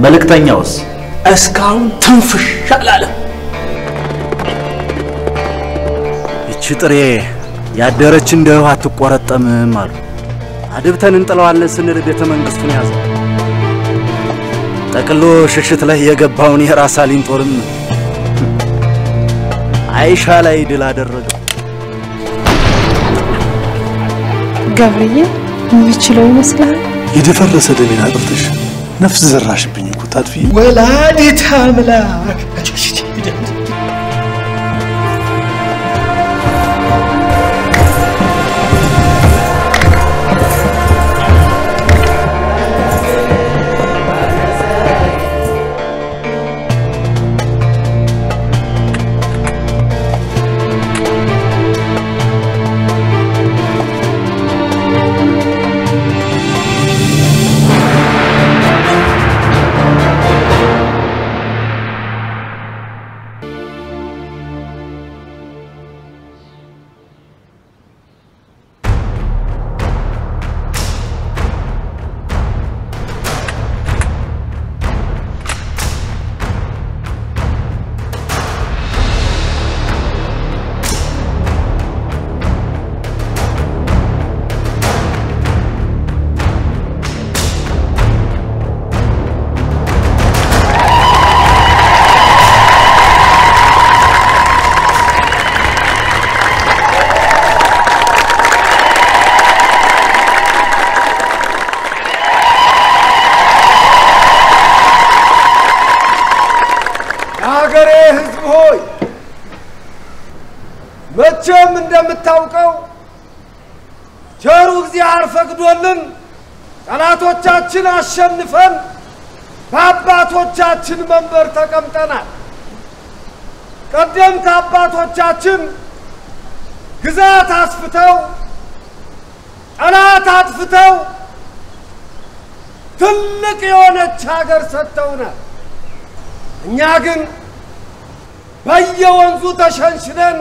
መልእክተኛውስ እስካሁን ትንፍሽ አላለ እቺ ጥሬ ያደረች እንደው አትቆረጠምም አሉ አድብተን እንጥለዋለን ስንል ቤተ መንግስቱን ያዘ ጠቅሎ ሽሽት ላይ የገባውን የራስ አሊን ጦርም አይሻ ላይ ድል አደረገው ገብርዬ የሚችለው ይመስላል የደፈረሰ ደሜን አጥፍተሽ ነፍስ ዘራሽብኝ እኮ ታጥፊ ወላዲተ አምላክ መቼም እንደምታውቀው ቸሩ እግዚአብሔር ፈቅዶልን ጠላቶቻችን አሸንፈን በአባቶቻችን መንበር ተቀምጠናል ቀደምት አባቶቻችን ግዛት አስፍተው ጠላት አጥፍተው ትልቅ የሆነች ሀገር ሰጥተውናል እኛ ግን በየወንዙ ተሸንሽነን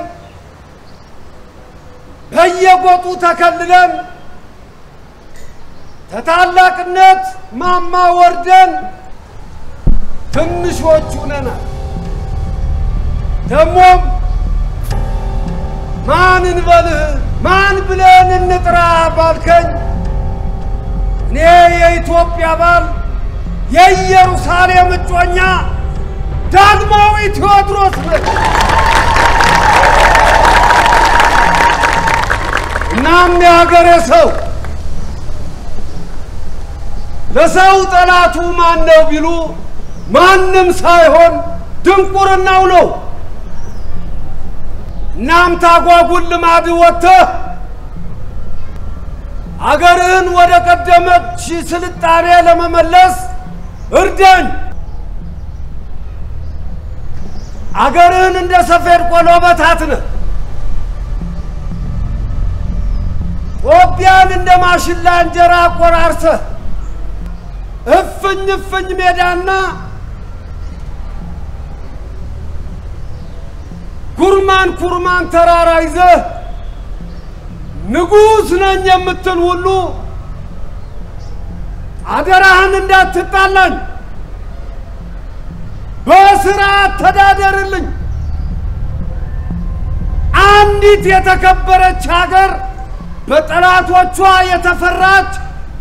በየጎጡ ተከልለን ተታላቅነት ማማ ወርደን ትንሾቹ ነን ደሞም ማን እንበልህ ማን ብለን እንጥራ ባልከኝ እኔ የኢትዮጵያ ባል የኢየሩሳሌም እጮኛ ዳግማዊ ቴዎድሮስ ነኝ እናም የሀገሬ ሰው ለሰው ጠላቱ ማን ነው ቢሉ ማንም ሳይሆን ድንቁርናው ነው እናም ታጓጉል ልማድ ወጥተህ አገርህን ወደ ቀደመች ስልጣኔ ለመመለስ እርዳኝ አገርህን እንደ ሰፌድ ቆሎ በታትነህ ኢትዮጵያን እንደ ማሽላ እንጀራ ቆራርሰህ እፍኝ ሜዳና ኩርማን ተራራ ይዘህ ንጉስ ነኝ የምትል ሁሉ አደራህን እንዳትጣላኝ በስርዓት ተዳደርልኝ አንዲት የተከበረች ሀገር በጠላቶቿ የተፈራች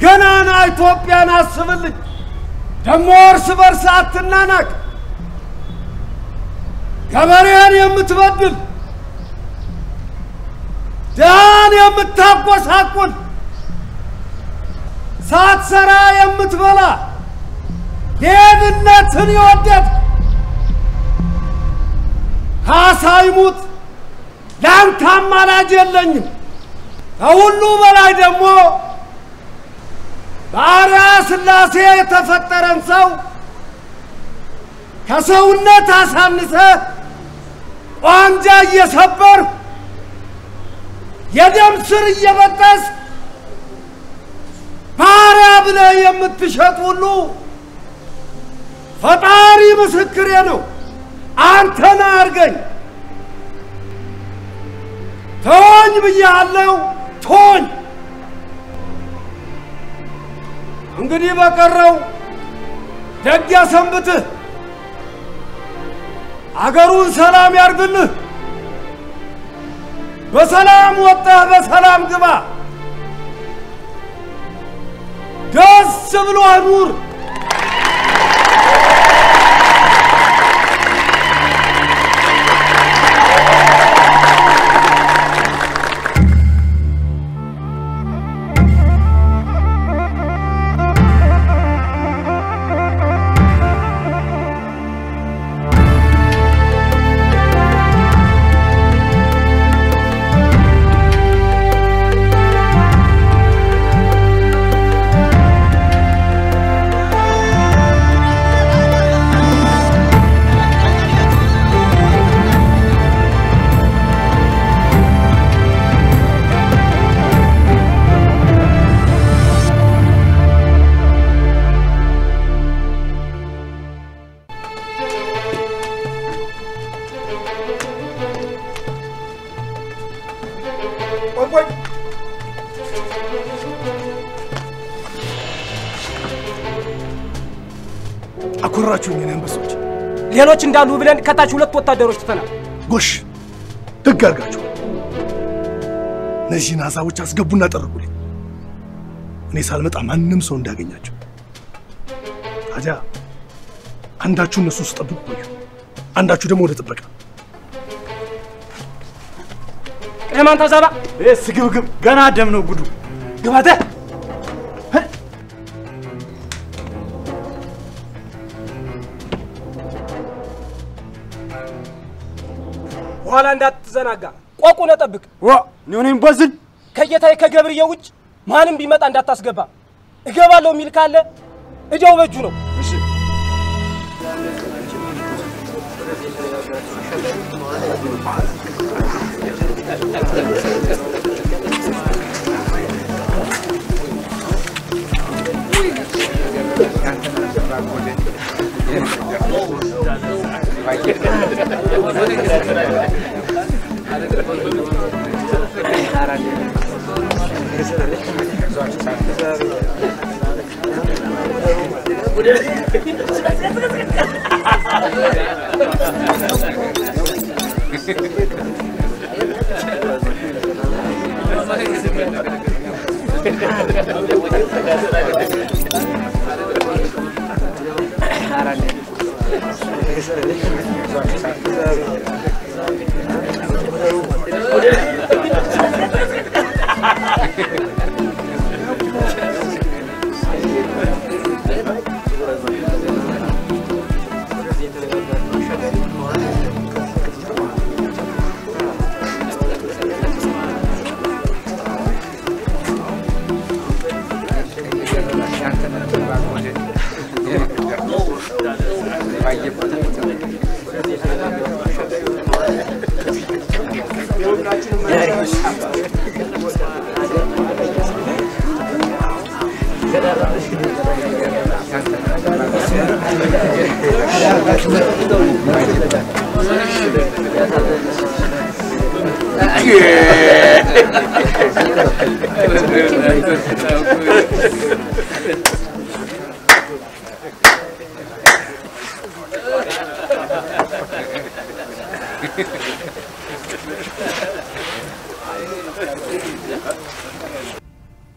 ገናና ኢትዮጵያን አስብልኝ ደሞ እርስ በርስ አትናናቅ ገበሬን የምትበድል ዳን የምታቆሳቁል ሳትሰራ የምትበላ ሌብነትን የወደድ ካሳይሙት ላንተ አማላጅ የለኝም ከሁሉ በላይ ደግሞ ባሪያ ስላሴ የተፈጠረን ሰው ከሰውነት አሳንሰ ቋንጃ እየሰበር የደም ስር እየበጠስ ባሪያ ብለህ የምትሸጥ ሁሉ ፈጣሪ ምስክሬ ነው አንተን አርገኝ ተወኝ ብያለሁ ተወኝ እንግዲህ በቀረው ደግ ያሰንብትህ። አገሩን ሰላም ያርግልህ። በሰላም ወጣህ በሰላም ግባ። ደስ ብሎ ኑር። አኮራችሁኝ እኔ አንበሶች። ሌሎች እንዳሉ ብለን ከታች ሁለት ወታደሮች ተፈናል። ጎሽ ደግ አድርጋችሁ እነዚህን ሀሳቦች አስገቡና ጠርቁልኝ። እኔ ሳልመጣ ማንም ሰው እንዳገኛቸው። ታዲያ አንዳችሁ እነሱ ውስጥ ጠብቁ ቆዩ፣ አንዳችሁ ደግሞ ወደ ጥበቃ። ለማን ተዛባ ስግብግብ ገና ደም ነው ጉዱ። ግባተ ኋላ እንዳትዘናጋ ቆቁነ ጠብቅ። እኔም በዝል ከጌታዬ ከገብርዬ ውጭ ማንም ቢመጣ እንዳታስገባ። እገባለሁ የሚል ካለ እጃው በእጁ ነው። እሺ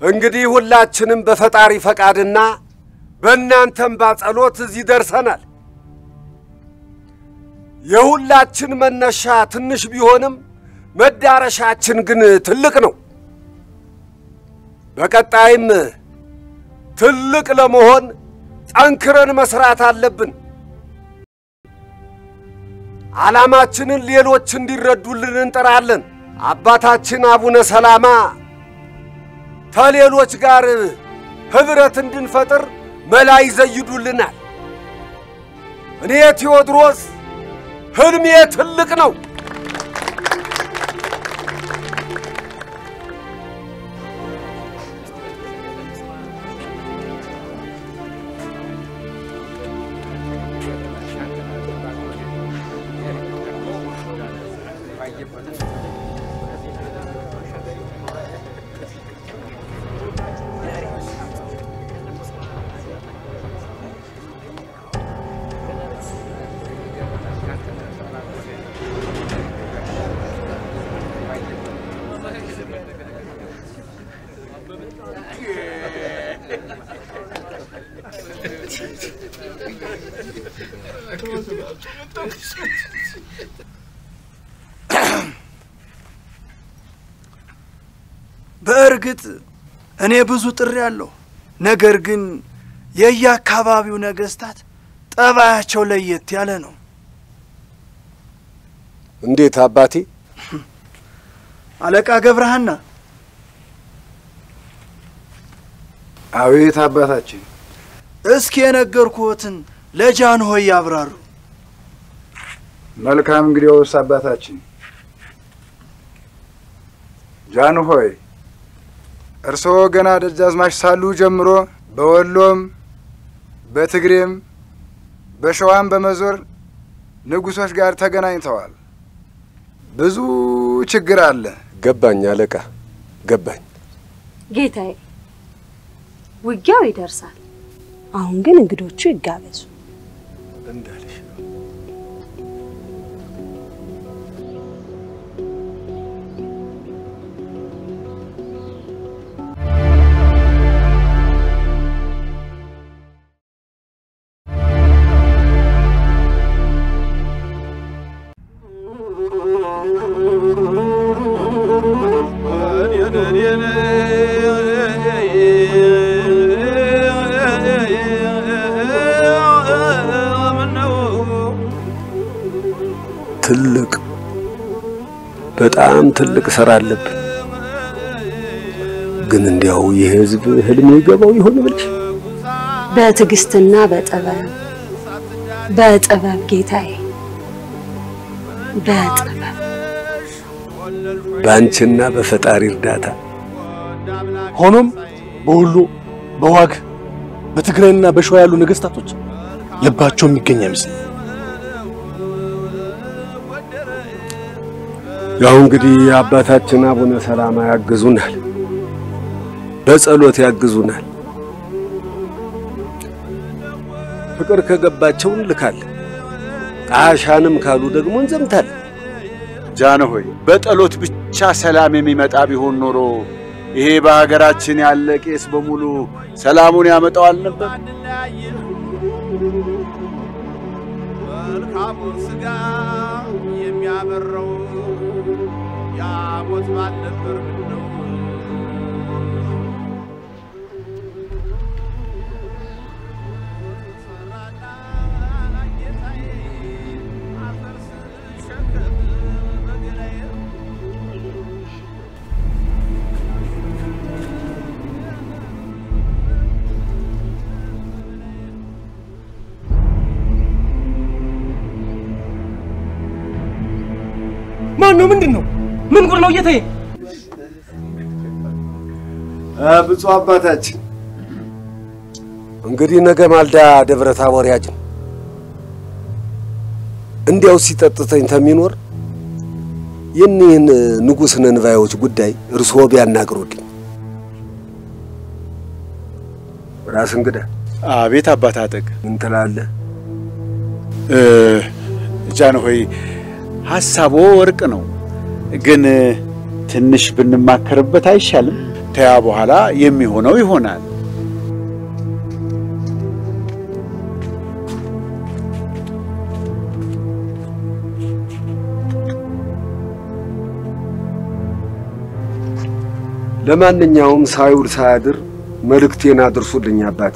እንግዲህ ሁላችንም በፈጣሪ ፈቃድና በእናንተም ባጸሎት እዚህ ደርሰናል። የሁላችን መነሻ ትንሽ ቢሆንም መዳረሻችን ግን ትልቅ ነው። በቀጣይም ትልቅ ለመሆን ጠንክረን መስራት አለብን። ዓላማችንን ሌሎች እንዲረዱልን እንጥራለን። አባታችን አቡነ ሰላማ ከሌሎች ጋር ህብረት እንድንፈጥር መላ ይዘይዱልናል። እኔ ቴዎድሮስ ህልሜ ትልቅ ነው። በእርግጥ እኔ ብዙ ጥሪ ያለው ነገር ግን የየአካባቢው ነገስታት ጠባያቸው ለየት ያለ ነው። እንዴት አባቴ? አለቃ ገብረሃና። አቤት አባታችን። እስኪ የነገርኩትን ለጃንሆይ ያብራሩ። መልካም እንግዲያውስ አባታችን። ጃንሆይ እርስዎ ገና ደጃዝማች ሳሉ ጀምሮ በወሎም በትግሬም በሸዋም በመዞር ንጉሶች ጋር ተገናኝተዋል። ብዙ ችግር አለ። ገባኝ አለቃ ገባኝ። ጌታዬ ውጊያው ይደርሳል። አሁን ግን እንግዶቹ ይጋበዙ። እንዳልሽ ትልቅ በጣም ትልቅ ስራ አለብን። ግን እንዲያው የህዝብ ህልም ይገባው ይሆን ብለሽ በትዕግስትና በጥበብ ጌታዬ በጥበብ ባንቺና በፈጣሪ እርዳታ። ሆኖም በሁሉ በዋግ በትግራይና በሸዋ ያሉ ነገስታቶች ልባቸው የሚገኝ አይመስልም። ያው እንግዲህ አባታችን አቡነ ሰላማ ያግዙናል፣ በጸሎት ያግዙናል። ፍቅር ከገባቸው እንልካለን፣ ጣሻንም ካሉ ደግሞ እንዘምታለን። ጃንሆይ በጸሎት ብቻ ሰላም የሚመጣ ቢሆን ኖሮ ይሄ በሀገራችን ያለ ቄስ በሙሉ ሰላሙን ያመጣዋል ነበር። መልካሙን ስጋ የሚያበረው ያሞት ባልነበር ነው። ማን ነው? ምንድነው? ምን ጉድ ነው ጌታዬ? ብፁዕ አባታችን እንግዲህ ነገ ማልዳ ደብረ ታቦር ያጅን እንዲያው ሲጠጥተኝ ተሚኖር የኔን ንጉስ ነንባዮች ጉዳይ እርስዎ ቢያናግሩልኝ። ራስ እንግዳ። አቤት አባታጠቅ። ምን ትላለህ? ጃንሆይ ሐሳቦ ወርቅ ነው፣ ግን ትንሽ ብንማከርበት አይሻልም? ተያ በኋላ የሚሆነው ይሆናል። ለማንኛውም ሳይውል ሳያድር መልእክቴን አድርሱልኝ አባቴ።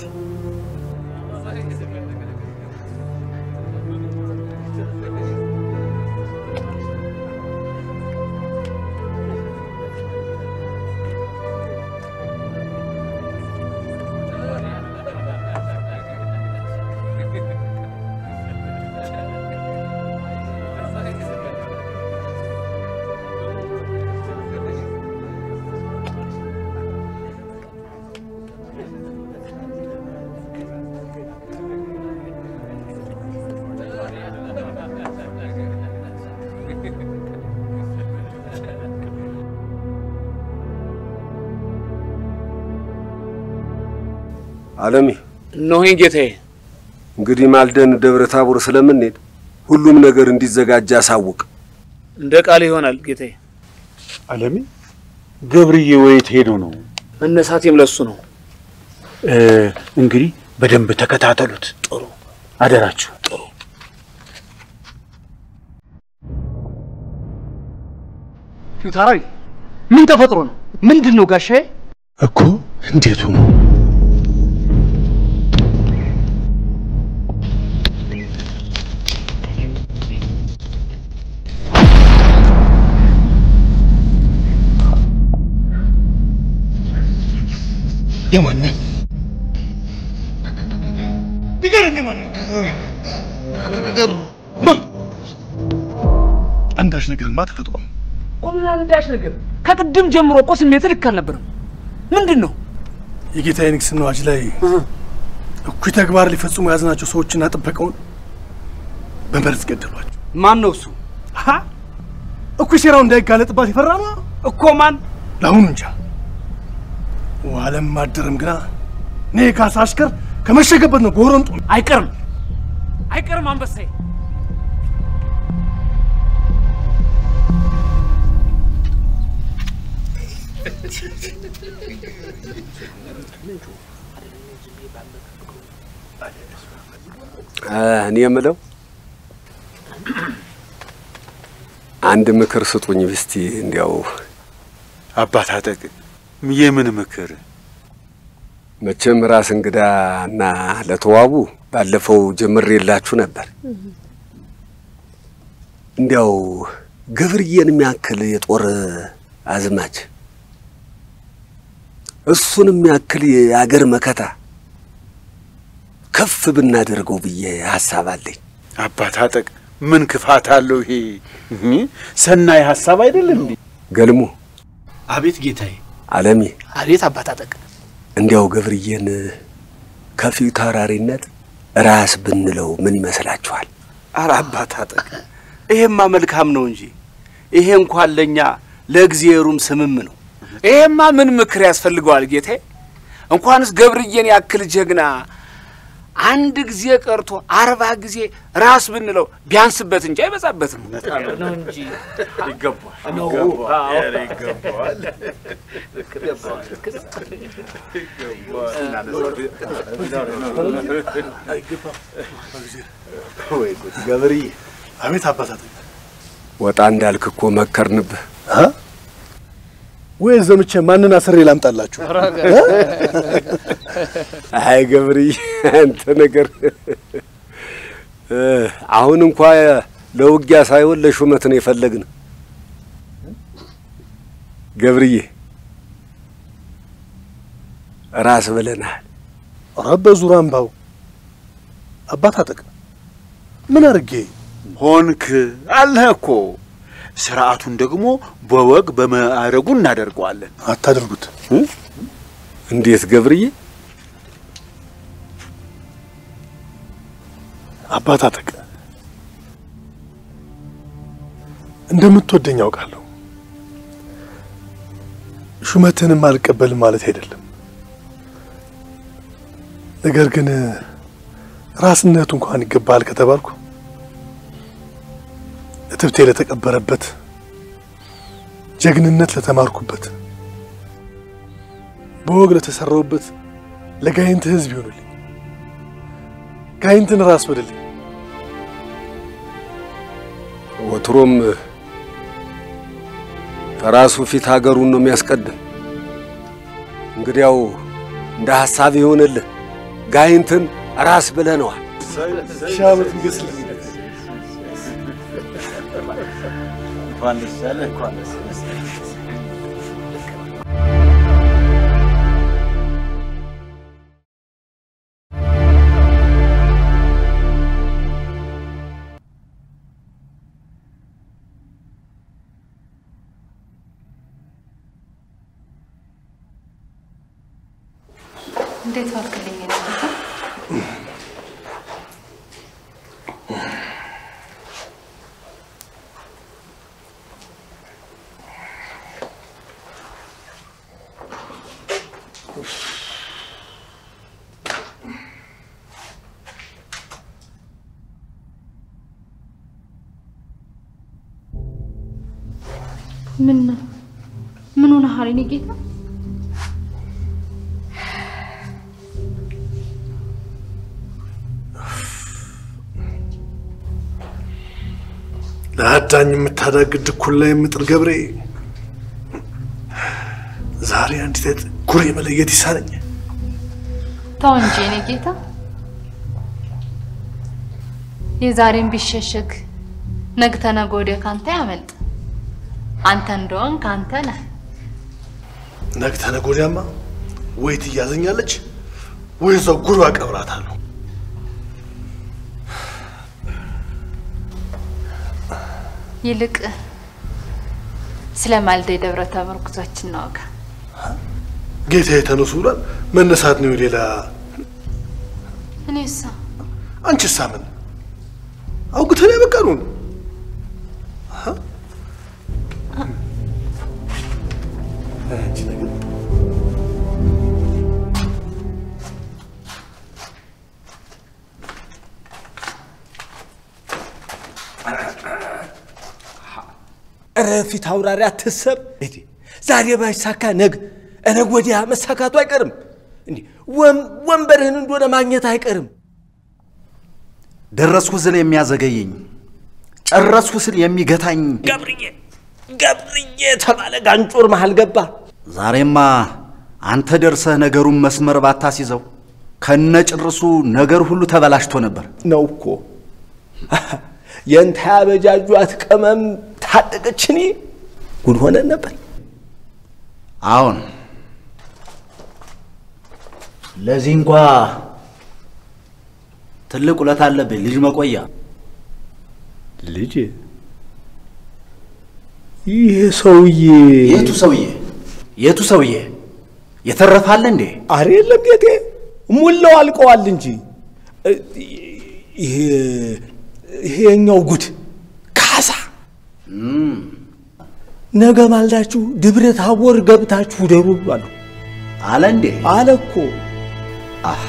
አለሚ እነሆኝ ጌታዬ። እንግዲህ ማልደን ደብረ ታቦር ስለምንሄድ ሁሉም ነገር እንዲዘጋጅ አሳውቅ። እንደ ቃል ይሆናል ጌታዬ። አለሚ ገብርዬ ወይት ሄዶ ነው? መነሳቴም ለሱ ነው። እንግዲህ በደንብ ተከታተሉት። ጥሩ አደራችሁ። ጥሩ። ፊታራይ ምን ተፈጥሮ ነው? ምንድነው ጋሻዬ? እኮ እንዴት ሆኖ የማን ቢገርም የማን ነገር አንዳች ነገርማ ተፈጥሮ ምን አንዳች ነገር ከቅድም ጀምሮ እኮ ስሜት ልክ አልነበረም። ምንድነው? የጌታዬ ንግስና አዋጅ ላይ እኩይ ተግባር ሊፈጽሙ ያዝናቸው ሰዎችና ጥበቃውን በመርዝ ገደሏቸው። ማን ነው እሱ? እኩይ ሴራው እንዳይጋለጥባት ይፈራ ነው እኮ። ማን? ለአሁኑ እንጃ። ዋለም ማደረም ግና እኔ ካሳ አሽከር ከመሸገበት ነው ጎረምጡ። አይቀርም አንበሳዬ። እኔ የምለው አንድ ምክር ስጡኝ እስቲ። እንዲያው አባት አጠቅ የምን ምክር? መቼም ራስ እንግዳና ለተዋቡ ባለፈው ጀምሬላችሁ ነበር። እንዲያው ገብርዬን የሚያክል የጦር አዝማች እሱን የሚያክል የአገር መከታ ከፍ ብናደርገው ብዬ ሐሳብ አለኝ። አባት አጠቅ ምን ክፋት አለው? ይሄ ሰናይ ሐሳብ አይደለም እንዴ? ገልሙ። አቤት ጌታዬ። አለሜ። አቤት አባት አጠቅ። እንዲያው ገብርዬን ከፊት አውራሪነት ራስ ብንለው ምን ይመስላችኋል? ኧረ አባት አጠቅ ይሄማ መልካም ነው እንጂ ይሄ እንኳን ለኛ ለእግዚአብሔሩም ስምም ነው። ይሄማ ምን ምክር ያስፈልገዋል ጌታዬ? እንኳንስ ገብርዬን ያክል ጀግና አንድ ጊዜ ቀርቶ 40 ጊዜ ራስ ብንለው ቢያንስበት እንጂ አይበዛበትም ነው እንጂ ይገባል ነው። ገብርዬ። አቤት አባታት። ወጣ እንዳልክ እኮ መከርንብህ። ወይ ዘምቼ ማንን አስሬ ላምጣላችሁ? አይ ገብርዬ አንተ ነገር አሁን እንኳን ለውጊያ ሳይሆን ለሹመት ነው የፈለግን። ገብርዬ ራስ ብለናል። ረበ ዙራምባው አባት አጠቅ ምን አርጌ ሆንክ አለህ እኮ። ስርዓቱን ደግሞ በወግ በማዕረጉ እናደርገዋለን። አታደርጉት። እንዴት ገብርዬ? አባት አጠቅ እንደምትወደኝ አውቃለሁ። ሹመትንም አልቀበልም ማለት አይደለም። ነገር ግን ራስነቱ እንኳን ይገባል ከተባልኩ እትብቴ ለተቀበረበት ጀግንነት ለተማርኩበት በወግ ለተሰራውበት ለጋይንት ህዝብ ይሆንልኝ። ጋይንትን ራስ በደልኝ። ወትሮም ከራሱ ፊት ሀገሩን ነው የሚያስቀድም። እንግዲያው እንደ ሐሳብ ይሆንልህ። ጋይንትን ራስ ብለነዋል። ሻመት እንግስል እንኳን ደስ ያለህ። እንኳን ደስ እንዴት ዋልክልኝ? ምን ሆነሃል የኔ ጌታ? ለአዳኝ የምታዳግድ ኩላ የምጥር ገብሬ ዛሬ አንዲት ኩሬ መለየት ይሳነኝ። ተው እንጂ የኔ ጌታ። የዛሬን ቢሸሸግ ነገ ተነገ ወዲያ ካንተ ያመልጥ። አንተ እንደሆን ካንተ ነህ። ነገ ተነገ ወዲያማ ወይ ትያዘኛለች ወይ እዛው ጉሯ ቀብራታለሁ። ይልቅ ስለማልደ ደብረ ታቦር ጉዟችን ነው። ጌታዬ ተነሱ ብሏል። መነሳት ነው ሌላ። እኔሳ አንቺሳ ምን አውግተን ያበቃኑን? አንቺ ነገር ረፊት አውራሪ አትሰብ እዲ ዛሬ ባይሳካ ነገ ወዲያ መሳካቱ አይቀርም። እንዴ ወንበርህን እንደሆነ ማግኘት አይቀርም። ደረስኩ ስል የሚያዘገየኝ ጨረስኩ ስል የሚገታኝ ገብርዬ ተባለ ጋንጮር መሃል ገባ። ዛሬማ አንተ ደርሰህ ነገሩን መስመር ባታስይዘው ከነጭርሱ ነገር ሁሉ ተበላሽቶ ነበር ነው እኮ። የንታ ያበጃጇት ቀመም ታጠቀችኒ ጉድ ሆነ ነበር። አሁን ለዚህ እንኳ ትልቅ ውለታ አለብኝ። ልጅ መቆያ ልጅ ይሄ ሰውዬ የቱ ሰውዬ የተረፋለ እንዴ? አሬ የለም ጌቴ ሙላው አልቀዋል እንጂ ይሄኛው ጉድ ካሳ ነገ ማልዳችሁ ደብረ ታቦር ገብታችሁ ደሩ አለ እንዴ? አለ እኮ። አሃ